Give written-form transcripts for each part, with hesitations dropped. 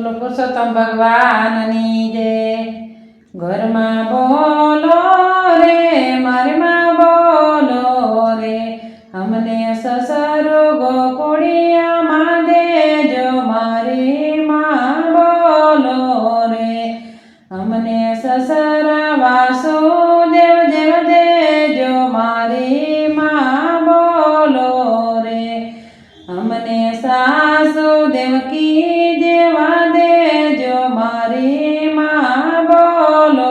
બોલો પુરુષોત્તમ ભગવાનની જય। ઘરમાં બોલો રે મારમાં બોલો રે, અમને સસરો ગોકુળિયામાં દેજો મારી માં બોલો રે, અમને સસરા વાસુદેવ દેવ દેજો મારી માં બોલો રે, અમને સાસુ દેવકી દેવા દેજો મારી માં બોલો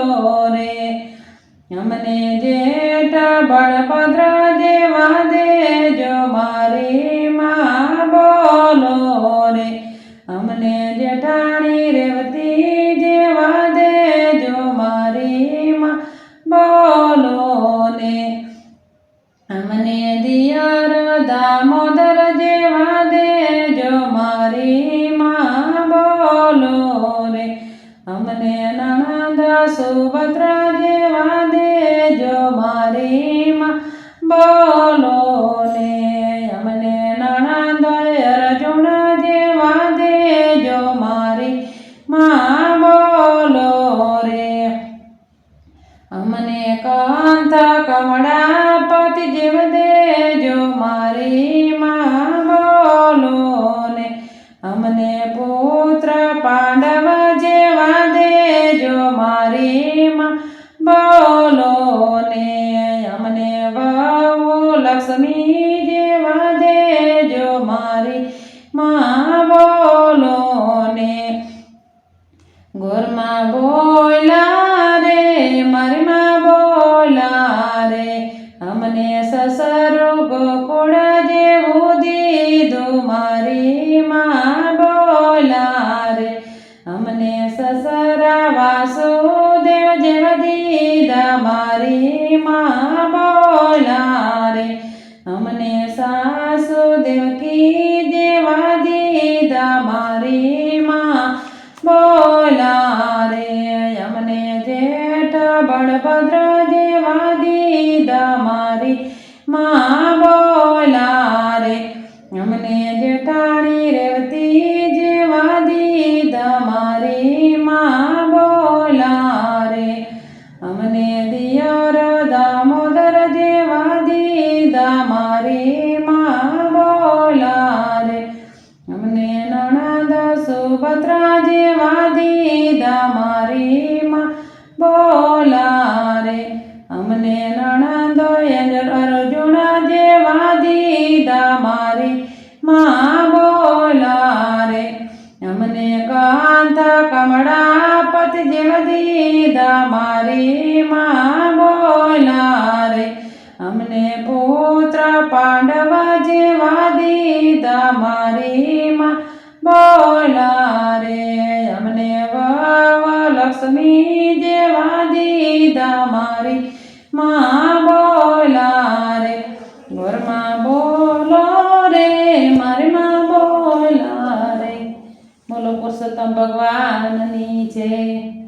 રે, અમને જેઠા બળભદ્ર દેવા દેજો મારી માં બોલો રે, અમને જેઠાણી રેવતી દેવા દેજો મારી માં બોલો ને, અમને દિયર દામોદર જેવા દેજો મારી માં બોલો રે, અમને નણંદ સુભદ્રા જેવા દેજો મારી માં બોલો ને, અમને નણંદ અર્જુન જેવા દેજો મારી માં બોલો રે, અમને કાંત કમળાપતિ જેવ દેજો મારી માં બોલો ને, અમને પુત્ર પાંડવ જેવા દેજો મારી માં બોલો ને, અમને વહુ લક્ષ્મી જેવા દેજો મારી માં બોલો ને, ઘરમાં બોલા રે મારી માં બોલા રે, અમને સસરો ગોકુળ જેવું દીધું મારી માં બોલા રે, અમને સસરા વાસુદેવ જેવા દીધા મારી માં બોલા રે, અમને સાસુ દેવકી દેવા દીધા મારી માં બોલા રે, અમને જેઠ બળભદ્ર દેવા દીધા મારી માં બોલા રે, અમને જેઠાણી રેવતી જેવા દીધા મારી માં બોલા રે, અમને દિયર દામોદર જેવા દીધા મારી માં બોલા રે, અમને નણંદ સુભદ્રા જેવા દીધા મારી માં બોલા રે, અમને નણંદ અર્જુન જેવા દીધા મારી માં બોલા રે, અમને કાંત કમળાપતિ જેવા દીધા મારી માં બોલા રે, અમને પુત્ર પાંડવ જેવા દીધા મારી માં બોલા રે, અમને વહુ લક્ષ્મી જેવા દીધા મારી માં બોલા રે, ઘરમાં બોલો રે મારી માં બોલા રે। બોલો પુરુષોત્તમ ભગવાનની જય।